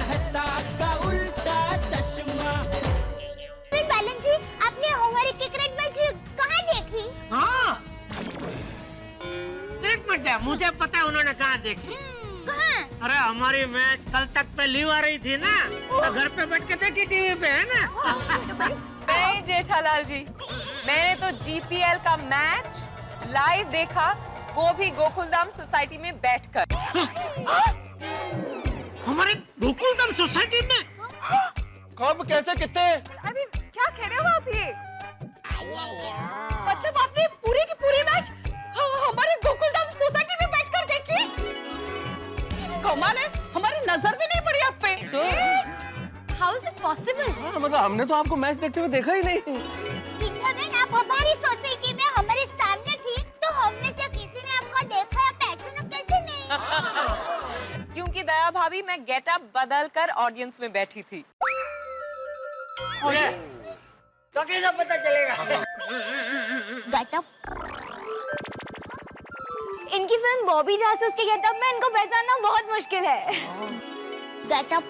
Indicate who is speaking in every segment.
Speaker 1: कहता का उल्टा चश्मा।
Speaker 2: बालन जी, आपने हमारी क्रिकेट मैच कहाँ देखी?
Speaker 3: हाँ, एक मिनट, मुझे पता है उन्होंने कहाँ देखी।
Speaker 2: कहाँ?
Speaker 3: अरे हमारी मैच कल तक पे लीव आ रही थी ना, तो घर पे बैठ के देखी टीवी पे, है ना।
Speaker 4: नहीं जेठालाल जी, मैंने तो जीपीएल का मैच लाइव देखा, वो भी गोकुलधाम सोसाइटी में बैठकर।
Speaker 3: हमारे गोकुलधाम सोसाइटी में?
Speaker 5: कब, कैसे, कितने?
Speaker 4: अरे क्या कह रहे हो आप ये? मतलब आपने पूरी की पूरी मैच हमारे गोकुलधाम सोसाइटी में बैठकर देखी?
Speaker 6: कमाल है, हमारी नजर भी नहीं पड़ी आप पे।
Speaker 2: How is it possible?
Speaker 5: मतलब हमने तो आपको मैच देखते हुए देखा ही नहीं।
Speaker 2: विद्या बहन, आप हमारी सोसाइटी में हमारे सामने थी, तो हम में से किसी ने आपको देखा या पहचाना कैसे नहीं?
Speaker 4: क्योंकि दया भाभी, मैं गेटअप बदल कर ऑडियंस में बैठी थी।
Speaker 3: तो कैसा पता चलेगा?
Speaker 2: गेटअप? इनकी फिल्म बॉबी जासूस के गेटअप में इनको पहचानना बहुत मुश्किल है। गेटअप?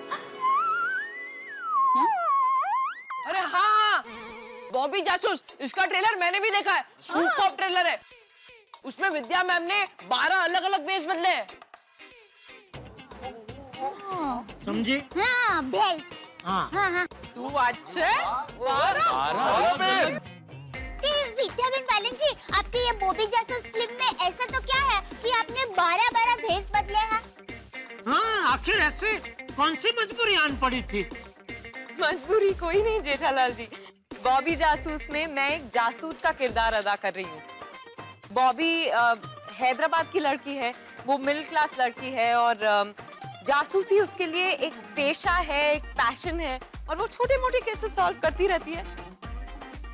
Speaker 6: अरे हाँ, बॉबी जासूस, इसका ट्रेलर मैंने भी देखा है, सुपर ट्रेलर है। उसमें विद्या मैम ने 12 अलग-अलग वेश बदले हैं।
Speaker 3: समझी?
Speaker 2: हाँ, भेस।
Speaker 3: हाँ।
Speaker 2: हाँ। विद्याबेन बालन जी, आपकी ये बॉबी जासूस फिल्म में ऐसा तो क्या है कि आपने 12 भेस बदले हैं?
Speaker 3: हाँ, आखिर ऐसे कौन सी मजबूरी आन पड़ी थी?
Speaker 4: मजबूरी कोई नहीं जेठालाल जी, बॉबी जासूस में मैं एक जासूस का किरदार अदा कर रही हूँ। बॉबी हैदराबाद की लड़की है, वो मिडिल क्लास लड़की है और जासूसी उसके लिए एक पेशा है, एक पैशन है, और वो छोटे मोटे केसेस सॉल्व करती रहती है।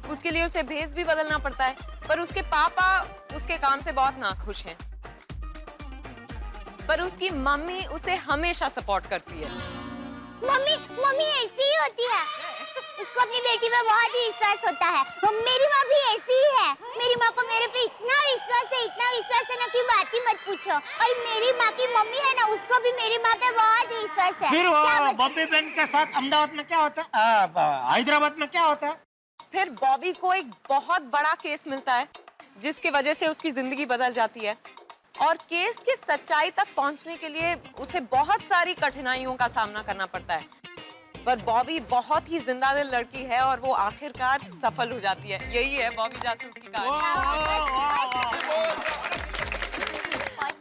Speaker 4: उसके लिए उसे भेस भी बदलना पड़ता है, पर उसके पापा उसके काम से बहुत नाखुश हैं। पर उसकी मम्मी उसे हमेशा सपोर्ट करती है।
Speaker 2: मम्मी ऐसी ही होती है, उसको अपनी बेटी पे बहुत ही विश्वास होता है। मेरी माँ भी ऐसी ही है, मेरी माँ को मेरे पे इतना विश्वास है ना कि बात ही मत पूछो। और मेरी माँ की मम्मी है ना, उसको भी मेरी माँ पे बहुत ही विश्वास है।
Speaker 3: फिर वो बॉबी बहन के साथ अहमदाबाद में क्या होता है, हैदराबाद में क्या होता है?
Speaker 4: फिर बॉबी को एक बहुत बड़ा केस मिलता है, जिसकी वजह से उसकी जिंदगी बदल जाती है, और केस की सच्चाई तक पहुंचने के लिए उसे बहुत सारी कठिनाइयों का सामना करना पड़ता है। पर बॉबी बहुत ही जिंदा दिल लड़की है और वो आखिरकार सफल हो जाती है। यही है बॉबी जासूस की कहानी।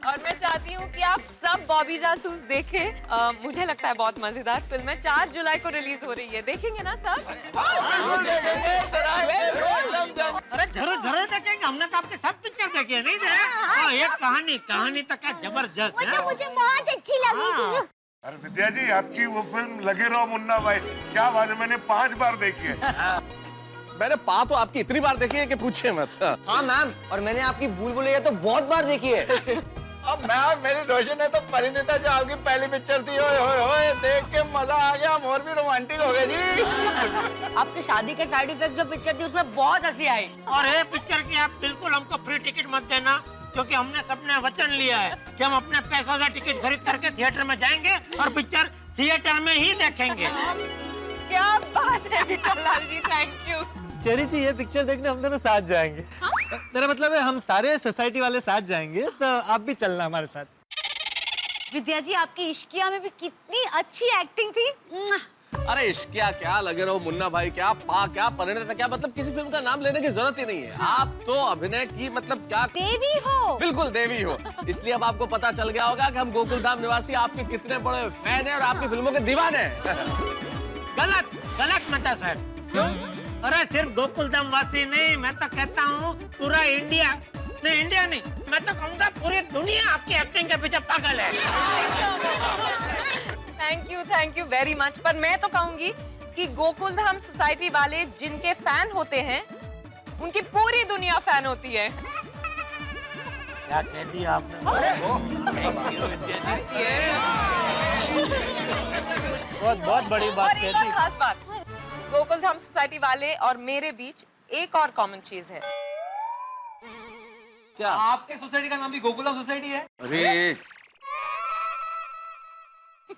Speaker 4: और मैं चाहती हूँ कि आप सब बॉबी जासूस देखें। मुझे लगता है बहुत मजेदार फिल्म है। 4 जुलाई को रिलीज हो रही है, देखेंगे ना सब?
Speaker 3: अरे जरूर देखेंगे, हमने तो आपके सब पिक्चर देखे नहीं थे। ये कहानी तो क्या जबरदस्त है।
Speaker 2: मुझे बहुत अच्छी लगी।
Speaker 7: अरे विद्या जी, आपकी वो फिल्म लगे रहो मुन्ना भाई, क्या बात है, मैंने 5 बार देखी है।
Speaker 5: मैंने तो आपकी इतनी बार देखी है कि पूछे मत।
Speaker 6: हाँ मैम, और मैंने आपकी भूल भुलैया तो बहुत बार देखी है।
Speaker 5: अब मैम, मेरी रोशन है तो परिणीता जो आपकी पहली पिक्चर थी, ओए देख के मजा आ गया, हम और भी रोमांटिक हो गए जी।
Speaker 6: आपकी शादी के साइड इफेक्ट जो पिक्चर थी उसमें बहुत हंसी आई।
Speaker 3: और ये पिक्चर की आप बिल्कुल हमको फ्री टिकट मत देना, क्योंकि हमने सबने वचन लिया है कि हम अपने पैसों से टिकट खरीद करके थिएटर में जाएंगे और पिक्चर थिएटर में ही देखेंगे।
Speaker 4: क्या बात है जेठालाल जी, थैंक यू।
Speaker 8: चेरी जी, ये पिक्चर देखने हम दोनों साथ जाएंगे। मेरा मतलब है हम सारे सोसाइटी वाले साथ जाएंगे, तो आप भी चलना हमारे साथ।
Speaker 2: विद्या जी, आपकी इश्किया में भी कितनी अच्छी एक्टिंग थी।
Speaker 5: अरे इश्किया क्या, लगे रहो मुन्ना भाई क्या, क्या परिणीता क्या, मतलब किसी फिल्म का नाम लेने की जरूरत ही नहीं है। आप तो अभिनय की मतलब क्या
Speaker 2: देवी हो।
Speaker 5: बिल्कुल देवी हो। इसलिए अब आपको पता चल गया होगा कि हम गोकुलधाम निवासी आपके कितने बड़े फैन हैं और आपकी फिल्मों के दीवाने हैं।
Speaker 3: गलत मत है सर। अरे सिर्फ गोकुलधाम वासी नहीं, मैं तो कहता हूँ पूरा इंडिया नहीं, मैं तो कहूँगा पूरी दुनिया आपकी एक्टिंग के पीछे पागल है।
Speaker 4: Thank you very much. पर मैं तो कहूंगी कि गोकुलधाम सोसाइटी वाले जिनके फैन होते हैं, उनकी पूरी दुनिया फैन होती है।
Speaker 3: क्या कह दिया आपने?
Speaker 8: बहुत बड़ी बात
Speaker 4: और एक और खास बात, गोकुलधाम सोसाइटी वाले और मेरे बीच एक और कॉमन चीज है।
Speaker 5: क्या
Speaker 8: आपके सोसाइटी का नाम भी गोकुलधाम सोसाइटी है?
Speaker 5: अरे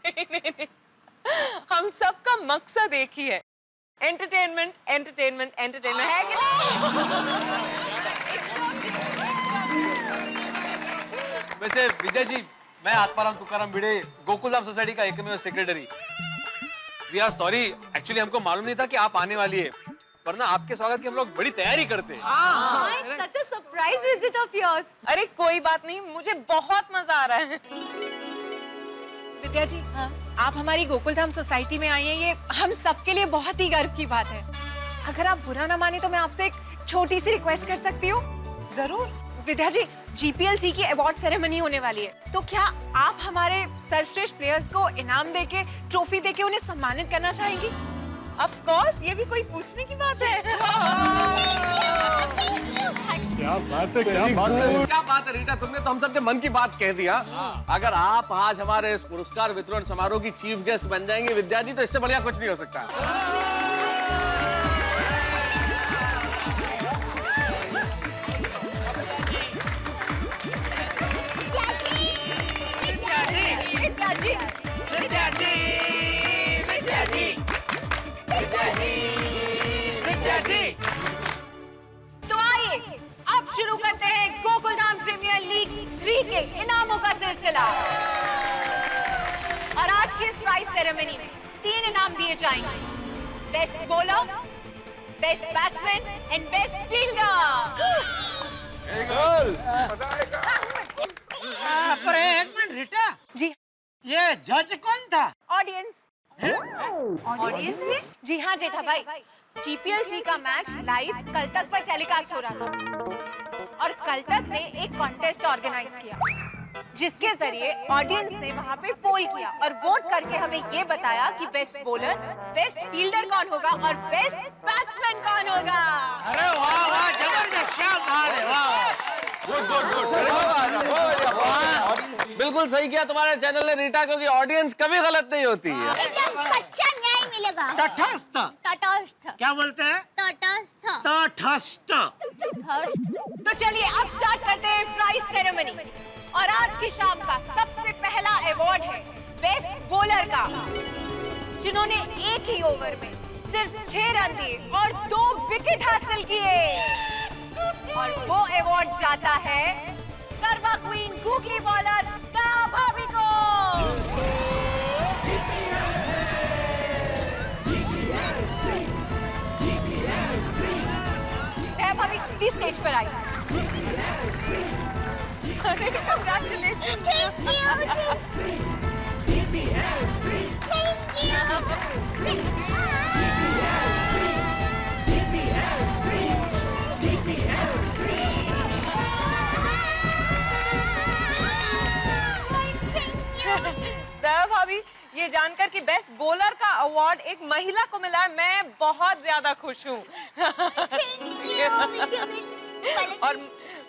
Speaker 4: नहीं, हम सबका मकसद एक ही है, एंटरटेनमेंट एंटरटेनमेंट एंटरटेनमेंट, है कि नहीं?
Speaker 8: वैसे विजय जी, मैं आत्माराम तुकाराम भिड़े, गोकुलधाम सोसाइटी का एकमेव secretary. We are sorry, actually हमको मालूम नहीं था कि आप आने वाली है, वरना आपके स्वागत की हम लोग बड़ी तैयारी करते हैं।
Speaker 4: Such a surprise visit of yours. अरे कोई बात नहीं, मुझे बहुत मजा आ रहा है।
Speaker 9: विद्या जी, आप हमारी गोकुलधाम सोसाइटी में आई हैं, ये हम सबके लिए बहुत ही गर्व की बात है। अगर आप बुरा ना माने तो मैं आपसे एक छोटी सी रिक्वेस्ट कर सकती हूँ?
Speaker 4: जरूर।
Speaker 9: विद्या जी, GPL 3 की अवार्ड सेरेमनी होने वाली है, तो क्या आप हमारे सर्वश्रेष्ठ प्लेयर्स को इनाम देके, ट्रॉफी देके उन्हें सम्मानित करना चाहेंगी?
Speaker 4: Of course, ये भी कोई पूछने की बात है।
Speaker 8: क्या बात है, क्या बात है।
Speaker 5: क्या बात है रीटा, तुमने तो हम सबके मन की बात कह दिया। अगर आप आज हमारे इस पुरस्कार वितरण समारोह की चीफ गेस्ट बन जाएंगे विद्या जी, तो इससे बढ़िया कुछ नहीं हो सकता।
Speaker 9: तो आइए अब शुरू करते हैं गोकुलधाम प्रीमियर लीग 3 के इनामों का सिलसिला। और आज की इस प्राइज सेरेमनी में 3 इनाम दिए जाएंगे, best bowler, best batsman and best fielder.
Speaker 3: पर एक मिनट रीटा,
Speaker 9: जी,
Speaker 3: ये जज कौन था?
Speaker 9: ऑडियंस। ऑडियंस ने? जी हाँ जेठा भाई, GPL 3 का मैच लाइव कल तक पर टेलीकास्ट हो रहा था और कल तक ने एक कॉन्टेस्ट ऑर्गेनाइज किया, जिसके जरिए ऑडियंस ने वहाँ पे पोल किया और वोट करके हमें ये बताया कि बेस्ट बॉलर, बेस्ट फील्डर कौन होगा और बेस्ट बैट्समैन कौन होगा।
Speaker 3: अरे वाह वाह, जबरदस्त, क्या बात है, वाह।
Speaker 5: बिल्कुल सही किया तुम्हारे चैनल ने रीटा, क्योंकि ऑडियंस कभी गलत नहीं होती है।
Speaker 2: एकदम सच्चा न्याय मिलेगा।
Speaker 3: तटस्थ,
Speaker 2: तटस्थ।
Speaker 3: क्या बोलते हैं?
Speaker 2: तटस्थ।
Speaker 3: तटस्थ।
Speaker 9: तो चलिए अब स्टार्ट करते हैं प्राइज सेरेमनी। और आज की शाम का सबसे पहला अवार्ड है बेस्ट बॉलर का, जिन्होंने एक ही ओवर में सिर्फ 6 रन दिए और 2 विकेट हासिल किए। और वो अवार्ड जाता है गरबा क्वीन गूगली बॉलर दया भाभी को। दया भाभी प्लीज स्टेज पर आइए। अरे कंग्रेचुलेशन।
Speaker 4: दया भाभी, ये जानकर कि बेस्ट बॉलर का अवार्ड एक महिला को मिला है, मैं बहुत ज्यादा खुश हूँ। और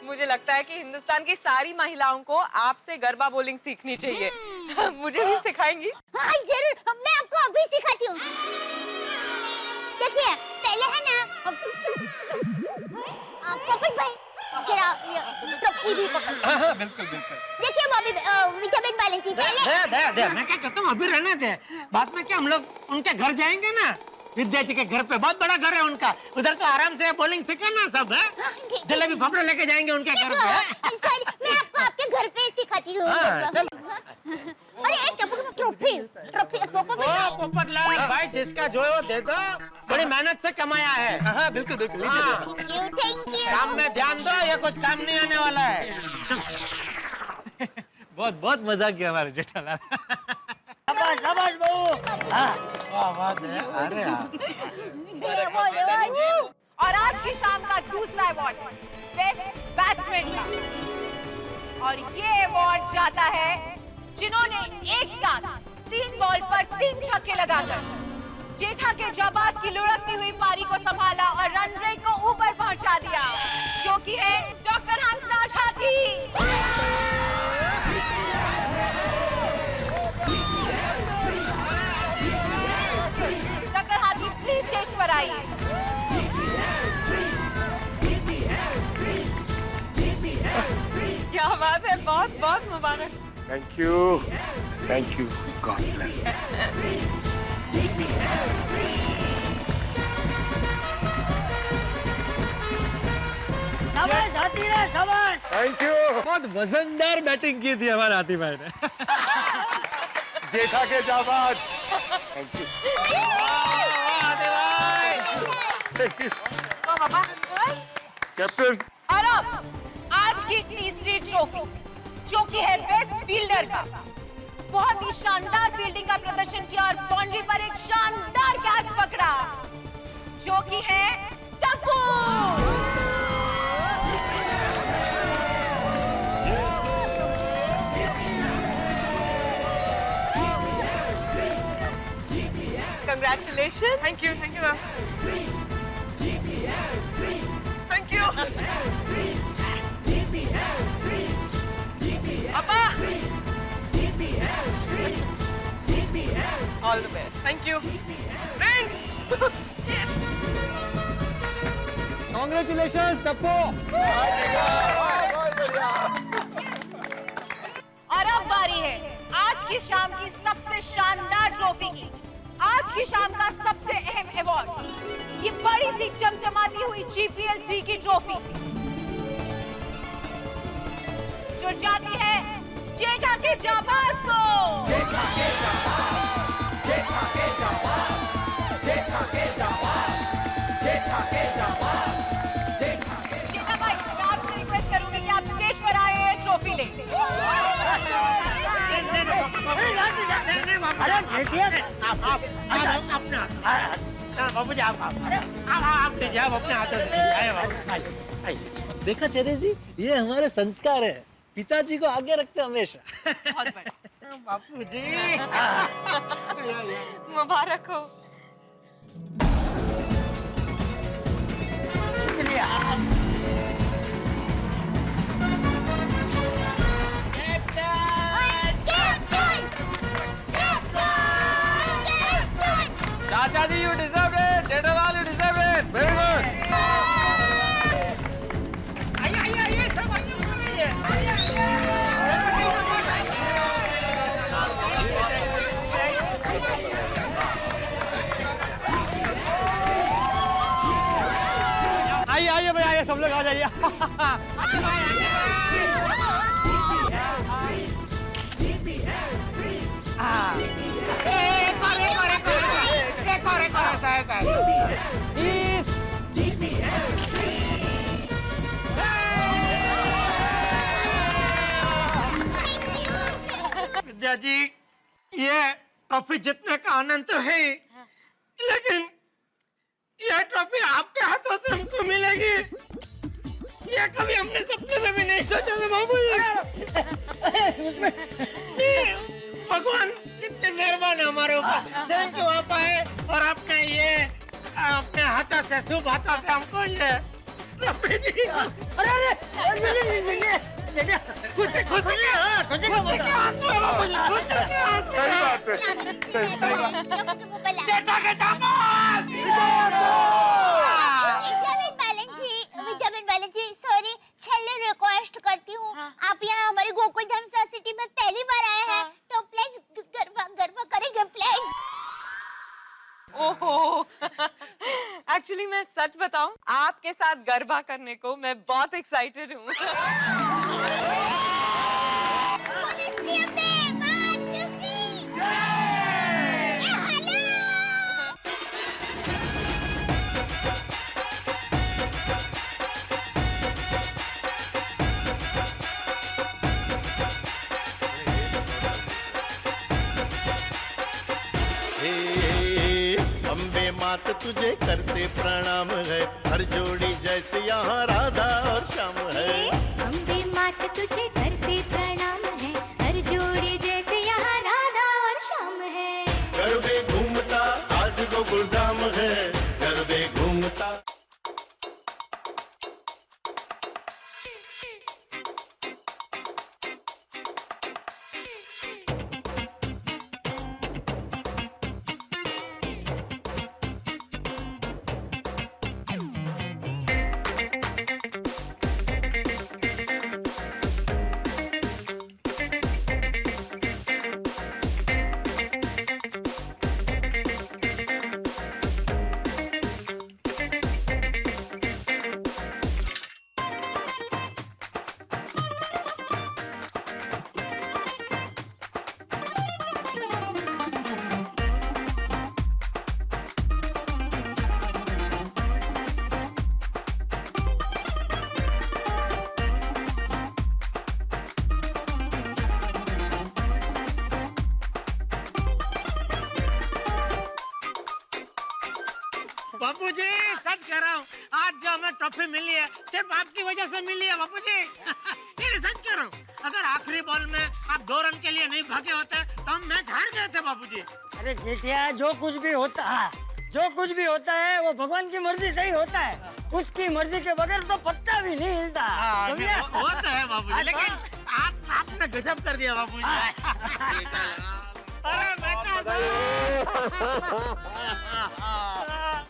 Speaker 4: मुझे लगता है कि हिंदुस्तान की सारी महिलाओं को आपसे गरबा बॉलिंग सीखनी चाहिए। मुझे भी सिखाएंगी?
Speaker 2: हाँ जरूर, मैं आपको अभी सिखाती हूँ। देखिए, पहले है ना, पकड़ भाई, जरा ये टप्पी भी पकड़।
Speaker 8: हाँ, बिल्कुल बिल्कुल।
Speaker 2: देखिए बॉबी, विटामिन बैलेंस ही पहले।
Speaker 3: दे, मैं क्या कहता हूँ, अभी रहने दे, बाद में क्या हम लोग उनके घर जाएंगे ना, विद्या जी के घर पे, बहुत बड़ा घर है उनका, उधर तो आराम से बॉलिंग सीखना सब है। जलेबी फाफड़ा लेके जाएंगे उनके घर पे।
Speaker 2: सॉरी, मैं आपको आपके घर पे सिखाती हूँ।
Speaker 3: चल।
Speaker 2: अरे एक ट्रॉफी
Speaker 3: पोपटलाल भाई, जिसका जो है वो दे दो, बड़ी मेहनत से कमाया है।
Speaker 8: हाँ, बिल्कुल बिल्कुल, लीजिए।
Speaker 2: Thank you.
Speaker 3: काम में ध्यान दो, ये कुछ काम नहीं आने वाला है।
Speaker 8: बहुत बहुत मजा किया हमारे जेठालाल।
Speaker 1: शाबाश शाबाश बहू।
Speaker 3: वाह बात है, अरे
Speaker 9: और आज की शाम का दूसरा अवार्ड है बेस्ट बैट्समैन का। और ये अवार्ड जाता है जिन्होंने एक साथ 3 बॉल पर 3 छक्के लगाकर जेठा के जाबाज की लुढ़कती हुई पारी को संभाला और रन रेट को ऊपर पहुंचा दिया, जो कि है डॉक्टर हंसराज हाथी। डॉक्टर हाथी प्लीज स्टेज पर आइए।
Speaker 4: क्या बात है, बहुत बहुत मुबारक।
Speaker 7: Thank you, god bless.
Speaker 1: शाबाश हाथी रे शाबाश।
Speaker 7: Thank you.
Speaker 8: बहुत वजनदार बैटिंग की थी हमारे हाथी भाई ने।
Speaker 7: जेठा के जाबाज। कैप्टन।
Speaker 9: और अब आज की तीसरी ट्रॉफी जो कि है बेस्ट फील्डर का। बहुत ही शानदार फील्डिंग का प्रदर्शन किया और बाउंड्री पर एक शानदार कैच पकड़ा जो कि है Tappu.
Speaker 4: Congratulations.
Speaker 6: Thank you ma'am. Thank you पापा।
Speaker 4: All the best.
Speaker 6: Thank you friends. Yes.
Speaker 8: Congratulations, Tappu.
Speaker 9: और अब बारी है आज की शाम की सबसे शानदार ट्रॉफी की। आज की शाम का सबसे अहम अवार्ड, ये बड़ी सी चमचमाती हुई GPL 3 की ट्रॉफी जो जाती है जेठा के जाबाज को। जेठा भाई, मैं आपसे रिक्वेस्ट करूंगी कि आप स्टेज पर आए ट्रॉफी ले।
Speaker 1: अरे बेटिया आप अपना बाबू जी आप लीजिए, आप अपने हाथों से आए बाबू।
Speaker 8: देखा चेरे जी, ये हमारे संस्कार है, पिताजी को आगे रखते हमेशा।
Speaker 4: बहुत बढ़िया।
Speaker 1: बापू जी
Speaker 4: मुबारक हो।
Speaker 1: शुक्रिया।
Speaker 5: चाचा जी, you deserve it. Jethalal, you deserve it. Very good.
Speaker 3: आइए सब आइए ऊपर आइए।
Speaker 8: आइए भाई, आइए सब लोग आ जाइए।
Speaker 3: विद्या जी, ये ट्रॉफी जीतने का आनंद तो है, लेकिन ये ट्रॉफी आपके हाथों से हमको मिलेगी, ये कभी हमने सपने में भी नहीं सोचा था बाबू जी। भगवान कितने मेहरबान है हमारे ऊपर। थैंक यू, आप आए और आपने ये अपने हाथों से, शुभ हाथों से हमको ये ट्रॉफी दी।
Speaker 1: अरे
Speaker 3: खुशी खुशी के आंसू है बाबू जी, खुशी के आंसू
Speaker 7: सही
Speaker 3: है।
Speaker 7: बात है, सही बात।
Speaker 3: जेठा के जाबाज।
Speaker 2: विद्याबेन बालन जी, सॉरी, छेल्ले रिक्वेस्ट करती हूँ, आप यहाँ हमारे गोकुलधाम सोसाइटी में पहली बार आए हैं, तो प्लीज गरबा करेंगे प्लीज।
Speaker 4: ओहो। एक्चुअली मैं सच बताऊं, आपके साथ गरबा करने को मैं बहुत एक्साइटेड हूँ।
Speaker 10: अम्बे मात तुझे करते प्रणाम है, हर जोड़ी जैसे यहाँ राधा और श्याम है।
Speaker 2: अम्बे मात तुझे करते प्रणाम है, हर जोड़ी जैसे यहाँ राधा और श्याम है।
Speaker 10: गरबे घूमता आज गोकुलधाम है, गरबे घूमता।
Speaker 3: बापूजी सच कह रहा हूँ, आज जो हमें ट्रॉफी मिली है सिर्फ आपकी वजह से मिली है बापूजी। ये सच कह रहा हूँ, अगर आखिरी बॉल में आप 2 रन के लिए नहीं भागे होते तो हम मैच हार गए थे बापूजी।
Speaker 1: अरे जेठिया, जो कुछ भी होता है वो भगवान की मर्जी से ही होता है। उसकी मर्जी के बगैर तो पत्ता भी नहीं हिलता। समझे?
Speaker 3: वो तो है बापूजी, लेकिन आपने गजब कर दिया बापूजी। अरे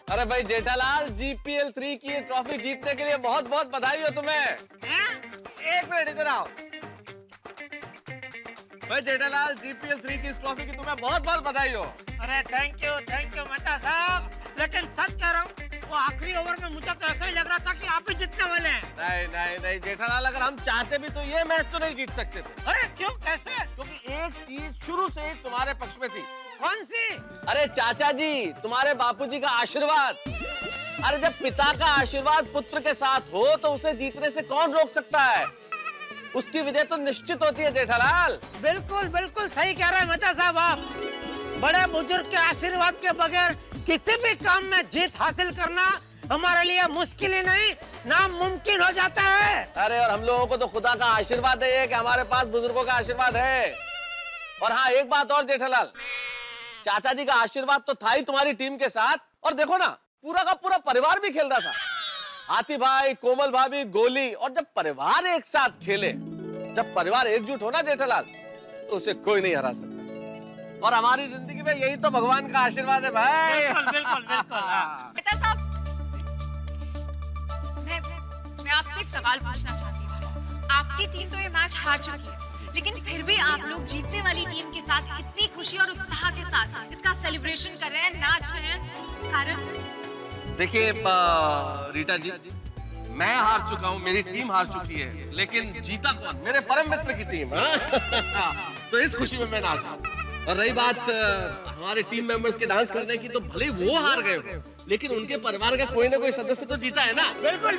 Speaker 5: अरे भाई जेठालाल, GPL 3 की ये ट्रॉफी जीतने के लिए बहुत बहुत बधाई हो तुम्हें। एक मिनट इधर आओ भाई। जेठालाल, GPL 3 की इस ट्रॉफी की तुम्हें बहुत बहुत बधाई हो।
Speaker 3: अरे थैंक यू मेहता साहब, लेकिन सच कह रहा हूँ, वो आखिरी ओवर में मुझे तो ऐसा ही लग रहा था कि आप ही जीतने वाले हैं।
Speaker 5: नहीं जेठालाल, अगर हम चाहते भी तो ये मैच तो नहीं जीत सकते थे।
Speaker 3: अरे क्यों, कैसे?
Speaker 5: क्योंकि एक चीज शुरू से ही तुम्हारे पक्ष में थी।
Speaker 3: कौन सी?
Speaker 5: अरे चाचा जी, तुम्हारे बापूजी का आशीर्वाद। अरे जब पिता का आशीर्वाद पुत्र के साथ हो तो उसे जीतने से कौन रोक सकता है? उसकी विजय तो निश्चित होती है जेठालाल।
Speaker 3: बिल्कुल सही कह रहे हैं मेहता साहब आप। बड़े बुजुर्ग के आशीर्वाद के बगैर किसी भी काम में जीत हासिल करना हमारे लिए मुश्किल ही नहीं, नामुमकिन हो जाता है।
Speaker 5: अरे और हम लोगों को तो खुदा का आशीर्वाद है कि हमारे पास बुजुर्गों का आशीर्वाद है। और हाँ, एक बात और जेठालाल, चाचा जी का आशीर्वाद तो था ही तुम्हारी टीम के साथ, और देखो ना, पूरा का पूरा परिवार भी खेल रहा था। हाथी भाई, कोमल भाभी, गोली। और जब परिवार एक साथ खेले, जब परिवार एकजुट हो ना जेठालाल, तो उसे कोई नहीं हरा सकता। और हमारी जिंदगी में यही तो भगवान का आशीर्वाद है भाई।
Speaker 3: बिल्कुल।
Speaker 9: मेहता साहब, मैं आपसे एक सवाल पूछना चाहती हूँ। आपकी टीम तो ये मैच हार चुकी है, लेकिन फिर भी आप लोग जीतने वाली टीम के साथ इतनी खुशी और उत्साह के साथ इसका सेलिब्रेशन कर रहे हैं, नाच रहे हैं, कारण?
Speaker 5: देखिए रीटा जी, मैं हार चुका हूँ, मेरी टीम हार चुकी है, लेकिन जीता कौन? मेरे परम मित्र की टीम। तो इस खुशी में मैं नाच रहा हूँ। और रही बात हमारे टीम मेंबर्स के डांस करने की, तो भले वो हार गए हो, लेकिन उनके परिवार का कोई ना कोई सदस्य तो जीता है ना।
Speaker 3: बिल्कुल।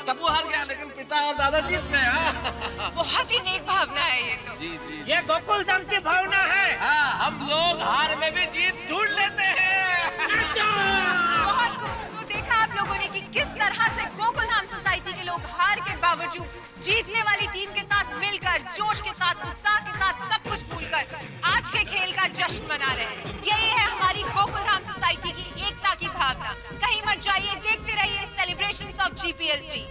Speaker 5: टप्पू हार गया, लेकिन पिता और दादा जीत गए।
Speaker 9: बहुत ही नेक भावना है ये तो।
Speaker 5: जी।
Speaker 3: ये गोकुल धाम की भावना है।
Speaker 5: हम लोग हार में भी जीत ढूंढ लेते हैं।
Speaker 9: बहुत खूब। तो देखा आप लोगों ने कि किस तरह से गोकुलधाम सोसाइटी के लोग हार के बावजूद जीतने वाली टीम के साथ मिलकर, जोश के साथ, उत्साह के साथ, सब कुछ भूलकर आज के खेल का जश्न मना रहे हैं। यही है हमारी गोकुलधाम सोसाइटी की एकता की भावना। कहीं मत जाइए, देखते रहिए सेलिब्रेशंस ऑफ GPL 3।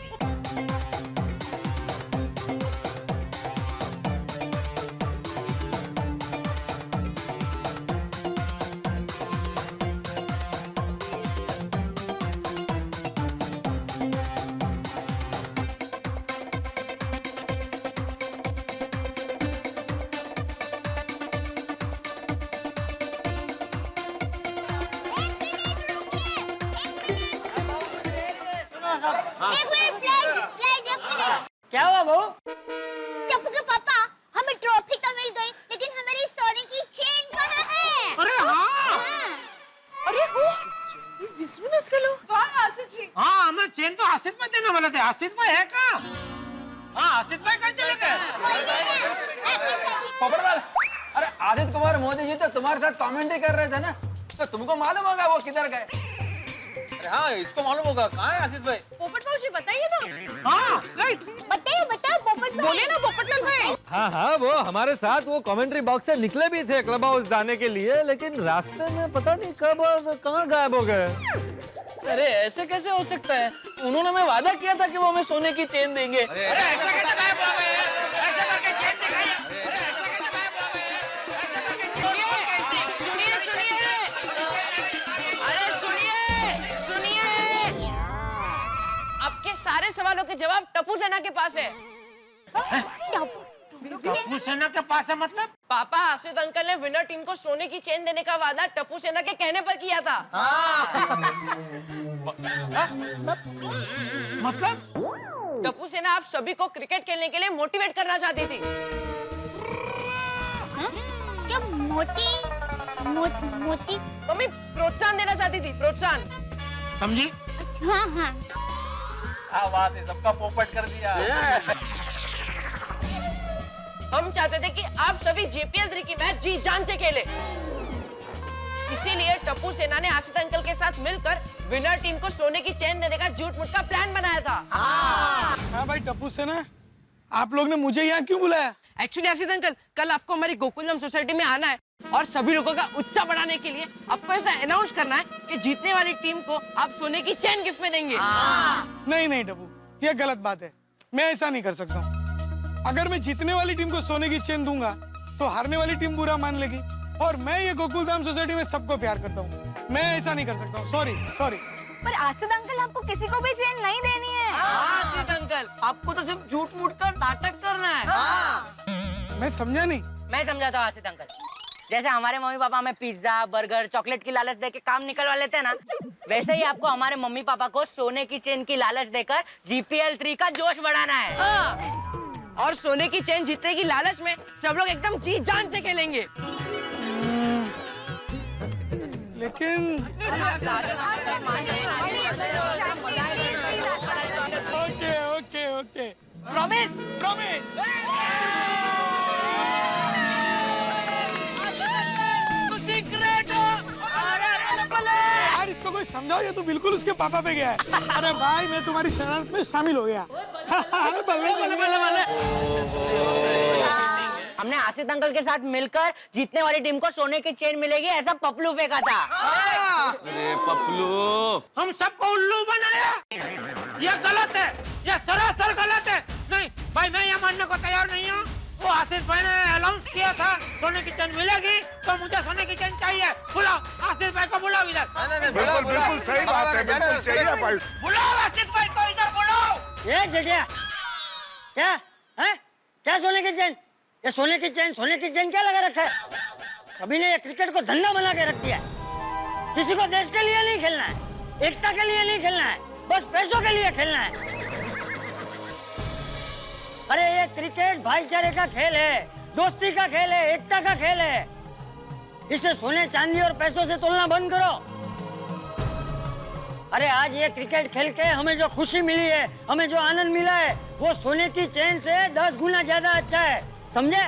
Speaker 1: क्या हुआ बहू?
Speaker 2: टप्पू के पापा, हमें ट्रॉफी तो मिल गई, लेकिन हमारी सोने की चेन कहाँ है?
Speaker 3: अरे हाँ,
Speaker 9: अरे हो, ये विष्णुदास के लोग। कहाँ आसिफ जी?
Speaker 3: हाँ, हमें चेन तो आसिफ में देने वाले थे। आसिफ भाई है कहाँ? हाँ, आसिफ भाई कहाँ चले गए?
Speaker 11: पोपटलाल, अरे आदित्य कुमार मोदी जी तो तुम्हारे साथ कमेंट्री कर रहे थे ना, तो तुमको मालूम होगा वो किधर गए।
Speaker 8: अरे हाँ, इसको मालूम होगा। कहाँ है आसिफ भाई?
Speaker 9: पोपट भाई जी बताइए ना।
Speaker 3: हाँ,
Speaker 2: बताओ पोपट भाई।
Speaker 9: बोले ना पोपटलाल भाई।
Speaker 12: हाँ, वो हमारे साथ वो कमेंट्री बॉक्स से निकले भी थे क्लब हाउस जाने के लिए, लेकिन रास्ते में पता नहीं कब और कहाँ गायब हो गए।
Speaker 6: अरे ऐसे कैसे हो सकता है? उन्होंने हमें वादा किया था कि वो हमें सोने की चेन देंगे।
Speaker 3: अरे ऐसे कैसे गायब हो गए? ऐसे करके चेन दिखाइए।
Speaker 6: आपके सारे सवालों के जवाब टप्पू सेना के पास है।
Speaker 3: टप्पू सेना के पास है मतलब?
Speaker 6: पापा, आसिफ अंकल ने विनर टीम को सोने की चेन देने का वादा टप्पू सेना के कहने पर किया था।
Speaker 3: मतलब?
Speaker 6: टप्पू सेना आप सभी को क्रिकेट खेलने के लिए मोटिवेट करना चाहती थी।
Speaker 2: क्या मोटी?
Speaker 6: मम्मी, प्रोत्साहन देना चाहती थी, प्रोत्साहन।
Speaker 3: समझी?
Speaker 2: हाँ।
Speaker 8: क्या बात है, सबका पोपट कर दिया।
Speaker 6: हम चाहते थे कि आप सभी GPL 3 की मैच जी जान से खेले। इसीलिए टप्पू सेना ने आशित अंकल के साथ मिलकर विनर टीम को सोने की चेन देने का झूठ मूठ का प्लान बनाया था।
Speaker 13: हाँ भाई टप्पू सेना, आप लोग ने मुझे यहाँ क्यों बुलाया?
Speaker 6: एक्चुअली आशित अंकल, कल आपको हमारी गोकुलधाम सोसाइटी में आना है और सभी लोगों का उत्साह बढ़ाने के लिए आपको ऐसा अनाउंस करना है कि जीतने वाली टीम को आप सोने की चेन गिफ्ट में देंगे।
Speaker 13: नहीं नहीं टप्पू, ये गलत बात है। मैं ऐसा नहीं कर सकता हूँ। अगर मैं जीतने वाली टीम को सोने की चेन दूंगा तो हारने वाली टीम बुरा मान लेगी, और मैं ये गोकुलधाम सोसाइटी में सबको प्यार करता हूँ। मैं ऐसा नहीं कर सकता हूँ। सॉरी।
Speaker 2: पर आसिद अंकल, आपको किसी को भी चेन नहीं देनी है।
Speaker 6: आशित अंकल, आपको तो सिर्फ झूठ मूठ का नाटक करना है।
Speaker 13: मैं समझा नहीं।
Speaker 1: मैं समझाता हूँ आसित अंकल। जैसे हमारे मम्मी पापा हमें पिज्जा, बर्गर, चॉकलेट की लालच देके काम निकलवा लेते हैं ना, वैसे ही आपको हमारे मम्मी पापा को सोने की चेन की लालच देकर GPL 3 का जोश बढ़ाना है।
Speaker 6: और सोने की चेन जीतने की लालच में सब लोग एकदम जी जान से खेलेंगे।
Speaker 13: लेकिन ओके
Speaker 6: प्रॉमिस।
Speaker 13: यार इसको कोई समझाओ, ये तो बिल्कुल उसके पापा पे गया है। अरे भाई मैं तुम्हारी शरारत में शामिल हो गया। बल्ले।
Speaker 1: हमने आसित अंकल के साथ मिलकर जीतने वाली टीम को सोने की चेन मिलेगी ऐसा पपलू फेंका था।
Speaker 5: अरे पपलू,
Speaker 3: हम सबको उल्लू बनाया। ये गलत है, ये सरासर गलत है। नहीं भाई, मैं ये मानने को तैयार नहीं हूँ। वो आसिफ भाई ने अनाउंस किया था सोने की चेन मिलेगी, तो मुझे सोने की चेन चाहिए। बुलाओ आसिफ भाई को, बुलाओ इधर।
Speaker 7: बिल्कुल सही बात है, बिल्कुल चाहिए भाई।
Speaker 3: बुलाओ आसिफ भाई को इधर, बुलाओ।
Speaker 1: ये जटिया क्या है? क्या सोने की चेन? ये सोने की चेन क्या लगा रखा है? सभी ने ये क्रिकेट को धंधा बना के रख दिया है। किसी को देश के लिए नहीं खेलना है, एकता के लिए नहीं खेलना है, बस पैसों के लिए खेलना है। अरे ये क्रिकेट भाईचारे का खेल है, दोस्ती का खेल है, एकता का खेल है। इसे सोने चांदी और पैसों से तुलना बंद करो। अरे आज ये क्रिकेट खेल के हमें जो खुशी मिली है, हमें जो आनंद मिला है, वो सोने की चेन से 10 गुना ज्यादा अच्छा है, समझे?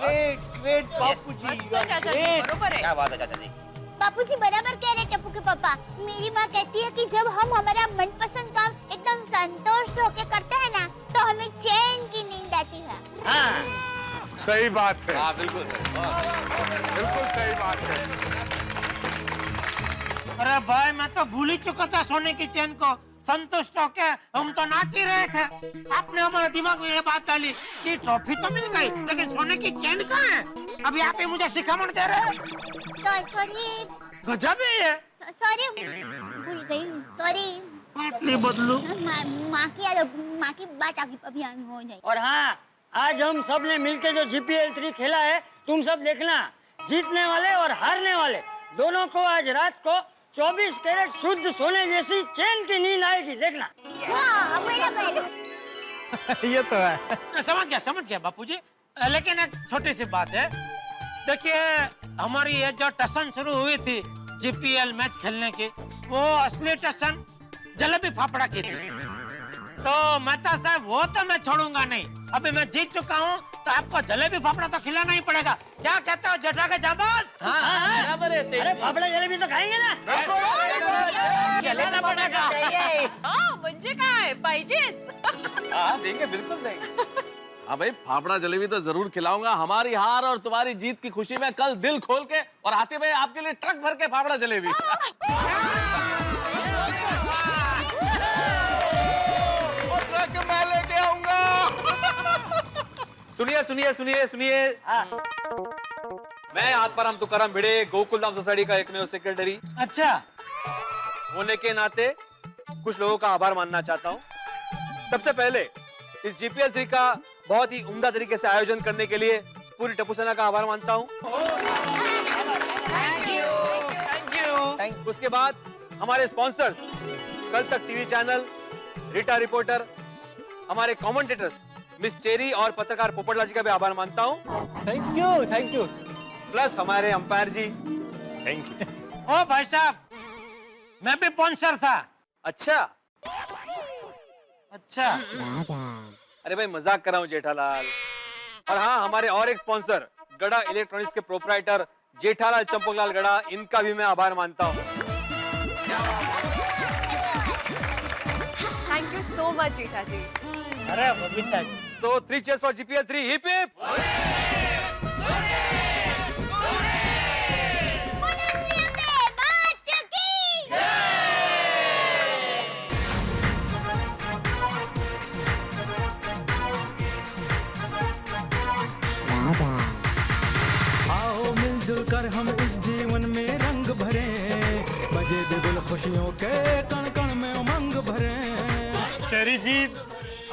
Speaker 11: ग्रेट बापूजी,
Speaker 9: बरोबर है।
Speaker 5: क्या बात है चाचा जी।
Speaker 2: बापूजी बराबर कह रहे टप्पू के पापा। मेरी माँ कहती है कि जब हम हमारा मनपसंद काम एकदम संतुष्ट होके करते हैं ना, तो हमें चैन की नींद आती है।
Speaker 1: हाँ
Speaker 7: सही बात है।
Speaker 5: हाँ बिल्कुल
Speaker 7: सही बात है।
Speaker 3: अरे भाई, मैं तो भूल ही चुका था सोने की चेन को। संतुष्ट होके हम तो नाच ही रहे थे। आपने हमारे दिमाग में ये बात डाली कि ट्रॉफी तो मिल गई, लेकिन सोने की चेन कहाँ है? अभी आप ही मुझे शिखामण दे रहे हैं।
Speaker 2: सॉरी
Speaker 3: गजब है ये।
Speaker 2: सॉरी, भूल गई। सॉरी।
Speaker 3: पाटली बदलू।
Speaker 2: माँ की बात आगे अभी हो जाए।
Speaker 1: और हाँ, आज हम सब ने मिलके जो GPL 3 खेला है, तुम सब देखना, जीतने वाले और हारने वाले दोनों को आज रात को 24 कैरेट शुद्ध सोने जैसी चेन की नींद आएगी, देखना।
Speaker 2: हाँ, मेरा भाई।
Speaker 12: ये तो है।
Speaker 3: समझ गया बापूजी। लेकिन एक छोटी सी बात है। देखिए, हमारी ये जो टसन शुरू हुई थी GPL मैच खेलने की, वो असली टसन जलेबी फाफड़ा की थी। तो मेहता साहब, वो तो मैं छोड़ूंगा नहीं। अभी मैं जीत चुका हूँ, तो आपको जलेबी फाफड़ा तो खिलाना ही पड़ेगा। क्या कहते हो जेठा के जाबाज?
Speaker 5: बराबर है
Speaker 1: अरे फाफड़ा जलेबी तो खाएंगे ना?
Speaker 3: लेना पड़ेगा।
Speaker 9: हाँ, म्हणजे काय पाहिजेच।
Speaker 8: हाँ देंगे, बिल्कुल देंगे।
Speaker 5: हाँ भाई, फाफड़ा जलेबी तो जरूर खिलाऊंगा। हमारी हार और तुम्हारी जीत की खुशी में कल दिल खोल के और आते भाई आपके लिए ट्रक भर के फाफड़ा जलेबी।
Speaker 8: और ट्रक मैं लेके आऊंगा। सुनिए। मैं आत्माराम तुकाराम भिड़े, गोकुलधाम सोसाइटी का एकमेव सेक्रेटरी
Speaker 3: अच्छा,
Speaker 8: होने के नाते कुछ लोगों का आभार मानना चाहता हूँ। सबसे पहले इस GPL 3 का बहुत ही उम्दा तरीके से आयोजन करने के लिए पूरी टप्पू सेना का आभार मानता हूँ। उसके बाद हमारे स्पॉन्सर्स, कल तक टीवी चैनल, रीटा रिपोर्टर, हमारे कमेंटेटर्स मिस चेरी और पत्रकार पोपटलाल जी का भी आभार मानता हूँ।
Speaker 12: Thank you.
Speaker 8: प्लस हमारे अंपायर जी, थैंक यू।
Speaker 3: ओ भाई साहब, मैं भी स्पॉन्सर था।
Speaker 8: अच्छा,
Speaker 5: अरे भाई मजाक कर रहा हूँ जेठालाल।
Speaker 8: और हाँ, हमारे और एक स्पॉन्सर गड़ा इलेक्ट्रॉनिक्स के प्रोपराइटर जेठालाल चंपकलाल गड़ा, इनका भी मैं आभार मानता हूँ।
Speaker 4: थैंक यू सो मच जेठा जी।
Speaker 1: अरे बबीता जी,
Speaker 8: तो 3 cheers for GPL 3, hip hip.
Speaker 12: आओ मिलजुल कर हम इस जीवन में रंग भरे, मजे दिल खुशियों के कण कण में उमंग भरे। चेरी जी,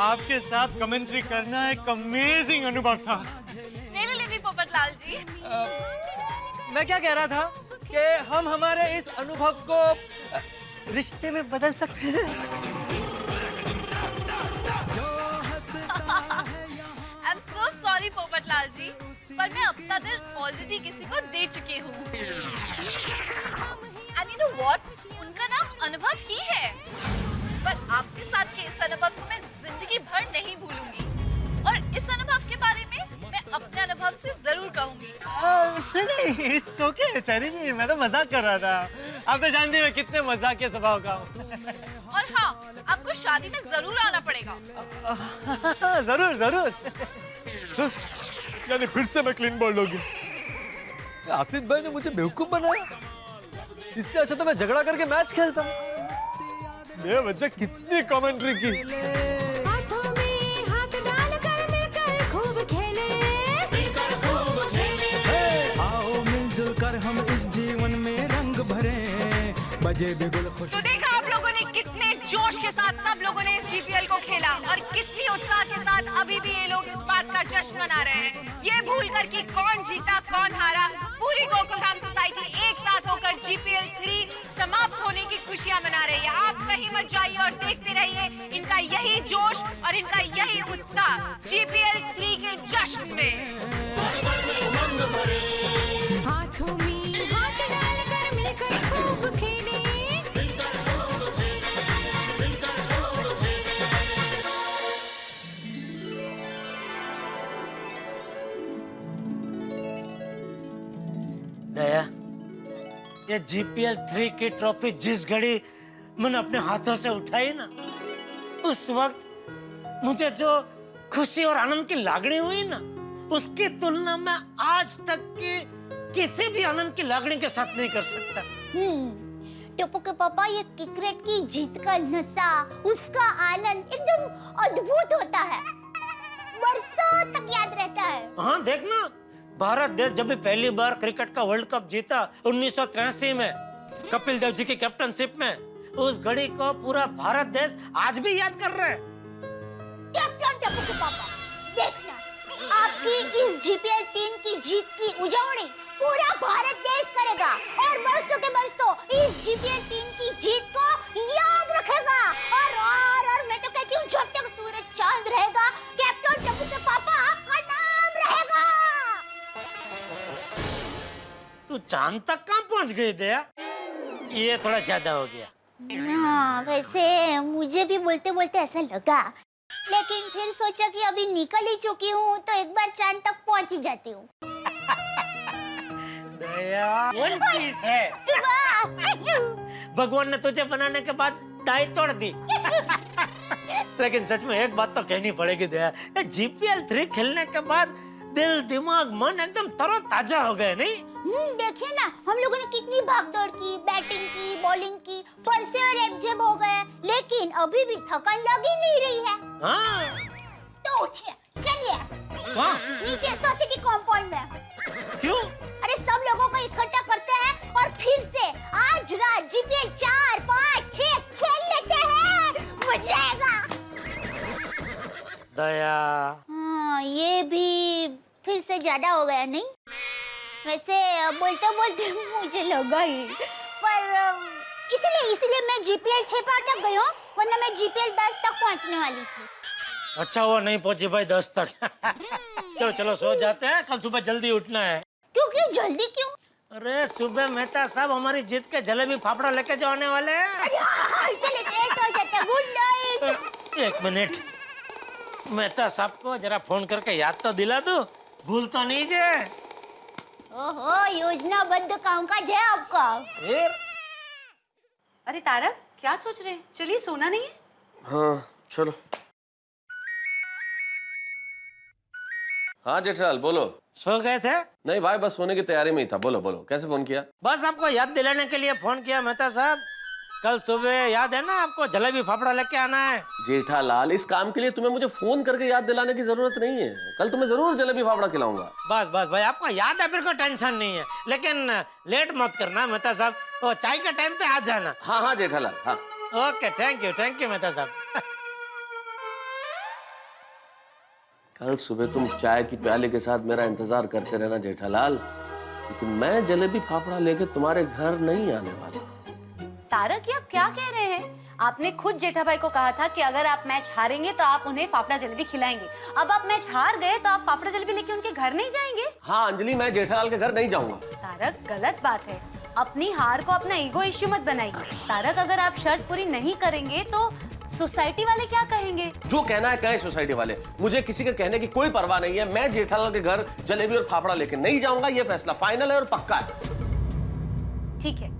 Speaker 12: आपके साथ कमेंट्री करना एक अमेजिंग अनुभव था।
Speaker 9: पोपटलाल जी,
Speaker 12: मैं क्या कह रहा था कि हम हमारे इस अनुभव को रिश्ते में बदल सकते हैं।
Speaker 9: I am so sorry Popatlal ji, पर मैं अपना दिल ऑलरेडी किसी को दे चुकी हूँ। एंड यू नो व्हाट, उनका नाम अनुभव ही है। पर आपके साथ के इस अनुभव को मैं जिंदगी भर नहीं भूलूंगी, और इस अनुभव के बारे में मैं अपने अनुभव से जरूर कहूंगी।
Speaker 12: नहीं, इट्स ओके चेरी जी, मैं तो मजाक कर रहा था। आप तो जानती हैं मैं कितने मजाकिया स्वभाव का हूँ।
Speaker 9: और हाँ, आपको शादी में जरूर आना पड़ेगा।
Speaker 12: जरूर जरूर। यानी फिर से मैं क्लीन बोल्ड हो गया। आसिफ भाई ने मुझे बेवकूफ बनाया। इससे अच्छा तो मैं झगड़ा करके मैच खेलता। बेवजह कितनी कमेंट्री की।
Speaker 2: हाथों में हाथ डालकर मिलकर खूब खेले,
Speaker 12: आओ मिलजुल कर हम इस जीवन में रंग भरे, बजे बिगुल खुश।
Speaker 9: तो देखा आप लोगों ने कितने जोश के साथ सब लोगों ने इस जीपीएल को खेला, और कितनी उत्साह के साथ अभी भी ये लोग इस बात का जश्न मना रहे हैं, ये भूलकर कि कौन जीता कौन हारा। पूरी गोकुलधाम सोसाइटी एक साथ होकर जीपीएल 3 समाप्त होने की खुशियां मना रही है। आप कहीं मत जाइए और देखते रहिए इनका यही जोश और इनका यही उत्साह जीपीएल 3 के जश्न में।
Speaker 2: हाथों में हाथ डालकर मिलकर खूब खेले।
Speaker 1: दया, ये जीपीएल 3 की ट्रॉफी जिस घड़ी मैंने अपने हाथों से उठाई ना, उस वक्त मुझे जो खुशी और आनंद की लागणी हुई ना, उसकी तुलना मैं आज तक की किसी भी आनंद की लागणी के साथ नहीं कर सकता।
Speaker 2: टप्पू के पापा, ये क्रिकेट की जीत का नशा, उसका आनंद एकदम अद्भुत होता है, वर्षों तक याद रहता है।
Speaker 1: हाँ देखना, भारत देश जब भी पहली बार क्रिकेट का वर्ल्ड कप जीता 1983 में कपिल देव जी की कैप्टनशिप में, उस घड़ी को पूरा भारत देश आज भी याद कर रहा है।
Speaker 2: कैप्टन टप्पू के पापा, देखना, आपकी इस जीपीएल 3 की जीत की उजवनी पूरा भारत देश करेगा, और वर्षों के वर्षों इस जीपीएल 3 की जीत को याद रखेगा। और मैं तो कहती हूँ, जब तक सूरज चांद रहेगा, कैप्टन टप्पू के पापा का नाम रहेगा।
Speaker 1: तू चांद तक कहाँ पहुँच गई दया? ये थोड़ा ज्यादा हो गया।
Speaker 2: हाँ, वैसे मुझे भी बोलते बोलते ऐसा लगा, लेकिन फिर सोचा कि अभी निकल ही चुकी हूँ तो एक बार चांद तक पहुँच ही जाती हूँ।
Speaker 1: दया, वन पीस है। भगवान ने तुझे बनाने के बाद डाई तोड़ दी। लेकिन सच में एक बात तो कहनी पड़ेगी दया, जीपीएल 3 खेलने के बाद दिल दिमाग मन एकदम तरोताजा हो गए, नहीं?
Speaker 2: देखिए ना, हम लोगों ने कितनी भागदौड़ की, बैटिंग की, बॉलिंग की, परसे और एब्जेब हो गए, लेकिन अभी भी थकान लग ही नहीं रही है।
Speaker 1: हाँ।
Speaker 2: तो उठिए, चलिए।
Speaker 1: कहाँ?
Speaker 2: नीचे सोसाइटी कॉम्पाउंड में।
Speaker 1: क्यों?
Speaker 2: अरे सब लोगों को इकट्ठा करते हैं और फिर से आज रात जीपीएल 4, 5, 6 खेल लेते हैं, मजा आएगा।
Speaker 1: दया,
Speaker 2: हाँ, ये भी फिर से ज्यादा हो गया, नहीं? वैसे बोलते बोलते मुझे लगा ही, पर इसलिए मैं जीपीएल 6 पे अटक गई हूँ, वरना मैं जीपीएल 10 तक पहुँचने वाली थी।
Speaker 1: अच्छा वो नहीं पहुंची भाई 10 तक। चलो चलो सो जाते हैं, कल सुबह जल्दी उठना है।
Speaker 2: क्यों जल्दी क्यों?
Speaker 1: अरे सुबह मेहता साहब हमारी जीत के जलेबी फाफड़ा लेके जो आने वाले हैं।
Speaker 2: चले सो जाते हैं, गुड नाइट।
Speaker 1: एक मिनट, मेहता साहब को जरा फोन करके याद तो दिला दो, भूल तो नहीं गए?
Speaker 2: ओहो, योजनाबद्ध कामकाज है आपका।
Speaker 9: अरे तारक, क्या सोच रहे हैं? चलिए, सोना नहीं है?
Speaker 5: हाँ चलो। हाँ जेठालाल बोलो।
Speaker 3: सो गए थे?
Speaker 5: नहीं भाई, बस सोने की तैयारी में ही था। बोलो बोलो, कैसे फोन किया?
Speaker 3: बस आपको याद दिलाने के लिए फोन किया मेहता साहब। कल सुबह याद है ना आपको, जलेबी फाफड़ा लेके आना है।
Speaker 5: जेठालाल, इस काम के लिए तुम्हें मुझे फोन करके याद दिलाने की जरूरत नहीं है। कल तुम्हें जरूर जलेबी फाफड़ा खिलाऊंगा।
Speaker 3: बस बस भाई, आपको याद है, फिर कोई टेंशन नहीं है। लेकिन लेट मत करना मेहता साहब, वो चाय के टाइम पे आ जाना।
Speaker 5: हाँ हाँ जेठालाल, हाँ।
Speaker 3: ओके, थैंक यू मेहता साहब।
Speaker 5: कल सुबह तुम चाय की प्याले के साथ मेरा इंतजार करते रहना जेठालाल, लेकिन मैं जलेबी फाफड़ा लेके तुम्हारे घर नहीं आने वाला।
Speaker 9: तारक, ये आप क्या कह रहे हैं? आपने खुद जेठा भाई को कहा था कि अगर आप मैच हारेंगे तो आप उन्हें फाफड़ा जलेबी खिलाएंगे। अब आप मैच हार गए तो आप फाफड़ा जलेबी लेके उनके घर नहीं जाएंगे?
Speaker 5: हाँ अंजलि, मैं जेठालाल के घर नहीं जाऊंगा।
Speaker 9: तारक, गलत बात है। अपनी हार को अपना ईगो इश्यू मत बनाइए। तारक, अगर आप शर्त पूरी नहीं करेंगे तो सोसाइटी वाले क्या कहेंगे?
Speaker 5: जो कहना है कहे सोसाइटी वाले, मुझे किसी के कहने की कोई परवाह नहीं है। मैं जेठालाल के घर जलेबी और फाफड़ा लेके नहीं जाऊंगा। ये फैसला फाइनल है और पक्का है।
Speaker 9: ठीक है,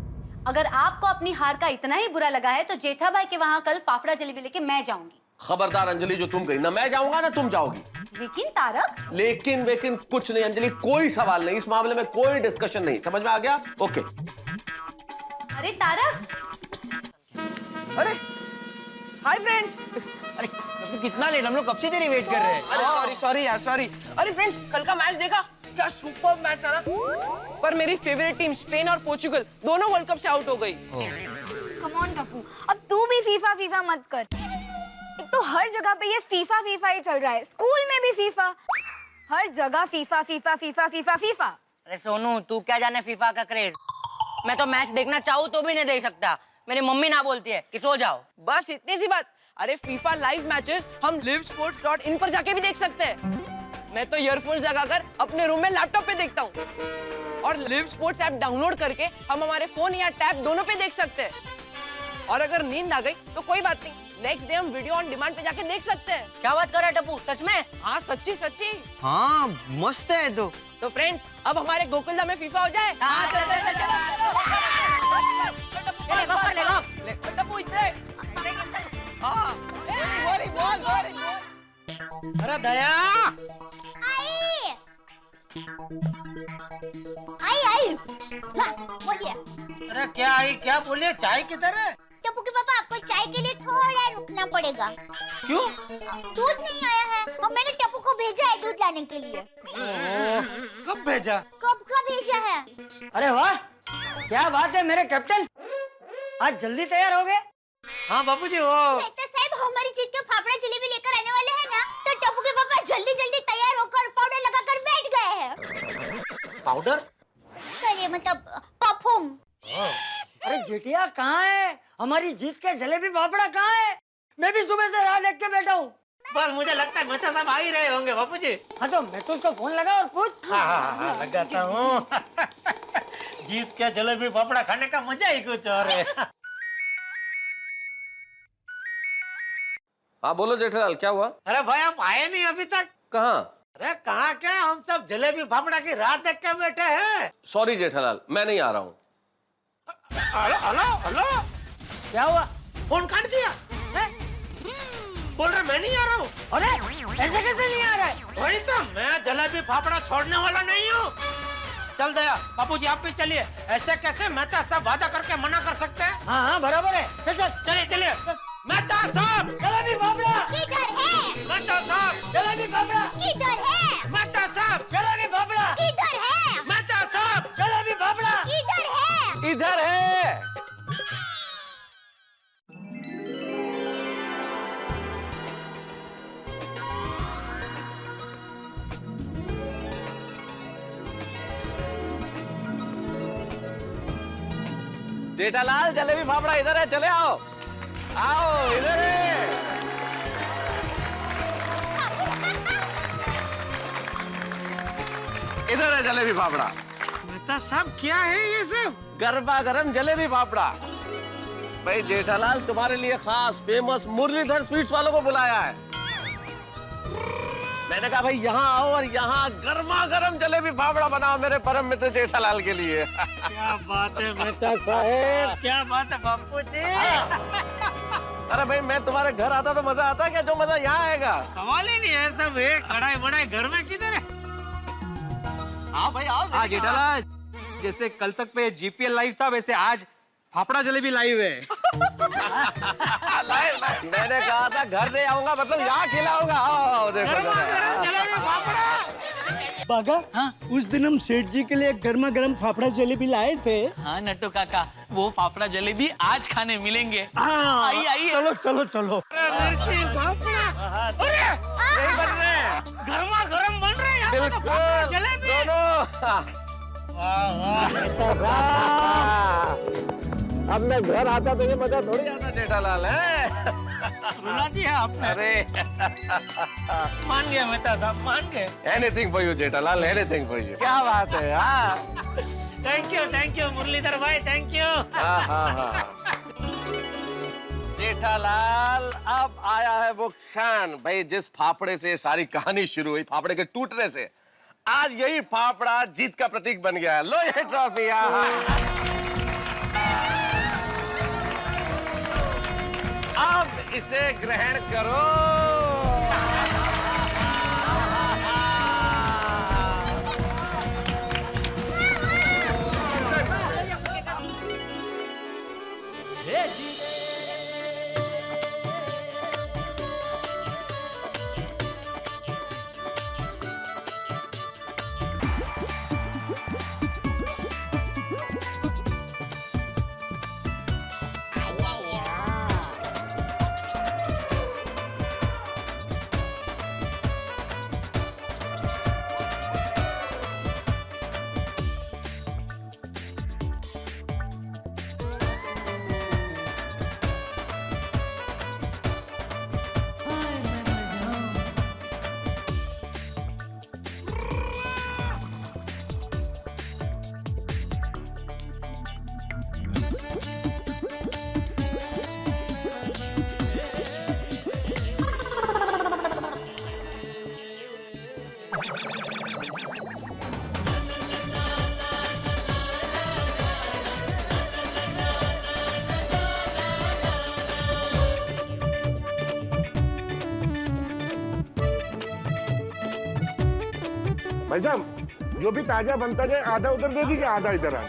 Speaker 9: अगर आपको अपनी हार का इतना ही बुरा लगा है तो जेठा भाई के वहाँ कल फाफड़ा जलेबी लेके मैं जाऊंगी।
Speaker 5: खबरदार अंजलि, जो तुम गई ना मैं जाऊंगा ना तुम जाओगी।
Speaker 9: लेकिन तारक,
Speaker 5: लेकिन वेकिन कुछ नहीं अंजलि, कोई सवाल नहीं, इस मामले में कोई डिस्कशन नहीं। समझ में आ गया? ओके।
Speaker 9: अरे तारक,
Speaker 6: अरे हाय फ्रेंड्स। अरे कितना लेट, हम लोग कब से तेरी वेट कर रहे हैं। अरे सॉरी यार, सॉरी। अरे फ्रेंड्स, कल का मैच देखा? क्या सुपर मैच था ना। पर मेरी फेवरेट टीम स्पेन और पोर्चुगल दोनों वर्ल्ड कप से आउट हो गई।
Speaker 2: कम ऑन टप्पू, अब तू भी फीफा मत कर। एक तो हर जगह पे ये फीफा ही चल रहा है। स्कूल में भी फीफा, हर जगह फीफा।
Speaker 1: अरे सोनू, तू क्या जाने फीफा का क्रेज। मैं तो मैच देखना चाहूँ तो भी नहीं देख सकता। मेरी मम्मी ना बोलती है कि सो जाओ।
Speaker 6: बस इतनी सी बात। अरे फीफा लाइव मैचेस हम livesports.in पर जाके भी देख सकते हैं। मैं तो ईयरफोन्स लगाकर अपने रूम में लैपटॉप पे देखता हूँ। और लिव स्पोर्ट्स ऐप डाउनलोड करके हम हमारे फोन या टैब दोनों पे देख सकते हैं। और अगर नींद आ गई तो कोई बात नहीं, नेक्स्ट डे हम वीडियो ऑन डिमांड पे जाके देख सकते हैं।
Speaker 1: क्या बात कर रहा है टप्पू, सच में?
Speaker 6: हाँ सच्ची। हाँ मस्त है। तो फ्रेंड्स, अब हमारे गोकुलधाम में फीफा हो जाए। हाँ चलो।
Speaker 3: अरे दया,
Speaker 2: आई बोलिए।
Speaker 3: अरे क्या आई, क्या बोलिए? चाय किधर है?
Speaker 2: टप्पू के पापा, आपको चाय के लिए थोड़ा रुकना पड़ेगा।
Speaker 3: क्यों?
Speaker 2: दूध नहीं आया है और मैंने टप्पू को भेजा है दूध लाने के लिए।
Speaker 3: कब भेजा?
Speaker 2: कब का भेजा है?
Speaker 1: अरे वाह, क्या बात है मेरे कैप्टन, आज जल्दी तैयार हो गए।
Speaker 3: हाँ बाबूजी, वो
Speaker 2: तो साहब हमारी जीत के फाफड़ा जलेबी लेकर आने वाले हैं ना, तो टप्पू के पापा जल्दी तैयार होकर पाउडर लगाकर बैठ गए हैं।
Speaker 3: पाउडर?
Speaker 2: सॉरी, मतलब परफ्यूम।
Speaker 1: अरे जेठिया कहाँ है? हमारी जीत के जलेबी फाफड़ा कहाँ है? मैं भी सुबह से राह देख के बैठा हूँ।
Speaker 3: बस मुझे लगता है मेहता साहब आ ही रहे होंगे बाबूजी।
Speaker 1: हाँ तो मैं तो उसको फोन लगा और पूछ।
Speaker 3: हाँ, लगाता हूँ। जीत के जलेबी फाफड़ा खाने का मजा ही कुछ और है।
Speaker 5: हाँ बोलो जेठालाल, क्या हुआ?
Speaker 3: अरे भाई, आप आए नहीं अभी तक।
Speaker 5: कहाँ?
Speaker 3: अरे कहाँ क्या, हम सब जलेबी फाफड़ा की राह देख के बैठे हैं।
Speaker 5: सॉरी जेठालाल, मैं नहीं आ रहा हूँ।
Speaker 3: हेलो,
Speaker 1: क्या हुआ?
Speaker 3: फोन काट दिया? बोल रहे मैं नहीं आ रहा हूँ।
Speaker 1: अरे ऐसे कैसे नहीं आ रहा है?
Speaker 3: वही तो, मैं जलेबी फाफड़ा छोड़ने वाला नहीं हूँ। चल दया, बापूजी आप भी चलिए। ऐसे कैसे मेहता साहब वादा करके मना कर सकते हैं?
Speaker 1: हाँ बराबर है। चल
Speaker 3: चलिए। मेहता साहब,
Speaker 1: जलेबी फाफड़ा
Speaker 2: किधर है?
Speaker 3: मेहता साहब,
Speaker 1: जलेबी फाफड़ा
Speaker 2: किधर है?
Speaker 3: मेहता साहब,
Speaker 1: जलेबी फाफड़ा
Speaker 2: किधर है?
Speaker 3: मेहता साहब,
Speaker 1: जलेबी फाफड़ा
Speaker 2: किधर है?
Speaker 5: इधर है। जेठालाल, जलेबी फाफड़ा इधर है, चले आओ इधर है। इधर है जलेबी फाफड़ा।
Speaker 3: मेहता साहब, क्या है ये सब?
Speaker 5: गरबा गरम जलेबी फाफड़ा। भाई जेठालाल, तुम्हारे लिए खास फेमस मुरलीधर स्वीट्स वालों को बुलाया है। मैंने कहा भाई यहाँ आओ और यहाँ गर्मा गर्म जलेबी फाफड़ा बनाओ मेरे परम मित्र जेठालाल के लिए।
Speaker 3: क्या बात है मेहता साहब, क्या बात है बापू जी।
Speaker 5: अरे भाई मैं तुम्हारे घर आता तो मजा आता क्या जो मजा यहाँ आएगा?
Speaker 3: सवाल ही नहीं है, सब एक कढ़ाई बड़ाई घर में किधर है?
Speaker 5: आओ भाई आओ।
Speaker 8: हाँ जेठालाल, जैसे कल तक पे जीपीएल लाइव था वैसे आज फाफड़ा जलेबी लाइव है।
Speaker 5: मैंने कहा था घर नहीं आऊंगा मतलब यहाँ खिलाऊंगा। आओ देखो
Speaker 1: बागा, हाँ? उस दिन हम सेठ जी के लिए गर्मा गर्म फाफड़ा जलेबी लाए थे।
Speaker 14: हाँ नट्टू काका, वो फाफड़ा जलेबी आज खाने मिलेंगे।
Speaker 1: हाँ,
Speaker 14: आइए आइए।
Speaker 1: चलो चलो चलो।
Speaker 3: मिर्ची फाफड़ा, अरे
Speaker 5: नहीं बन रहे,
Speaker 3: गर्मा गर्म बन रहे हैं यहाँ पे तो फाफड़ा जलेबी।
Speaker 5: वाह वाह। अब मैं घर आता तो ये मजा थोड़ी आता जेठालाल है।
Speaker 3: रुला दिया आपने।
Speaker 5: अरे
Speaker 3: मान गया मेहता साहब, मान गए।
Speaker 5: Anything for you Jethalal, anything for you. क्या बात है। हाँ
Speaker 3: थैंक यू मुरलीधर भाई, थैंक यू।
Speaker 5: हाँ। जेठालाल अब आया है वो क्षण भाई जिस फाफड़े से सारी कहानी शुरू हुई, फाफड़े के टूटने से। आज यही फाफड़ा जीत का प्रतीक बन गया है। लो ये ट्रॉफी। अब इसे ग्रहण करो।
Speaker 7: भाई साहब जो भी ताजा बनता जाए आधा उधर दे दीजिए, आधा इधर आ।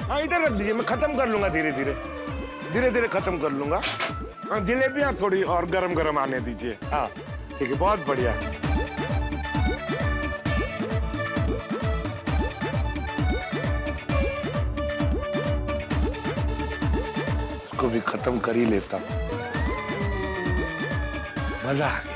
Speaker 7: हाँ इधर रख दीजिए, मैं खत्म कर लूंगा धीरे धीरे खत्म कर लूंगा। हाँ जलेबियां थोड़ी और गरम गरम आने दीजिए। हाँ ठीक है, बहुत बढ़िया। इसको भी खत्म कर ही लेता हूँ, मजा आ गया।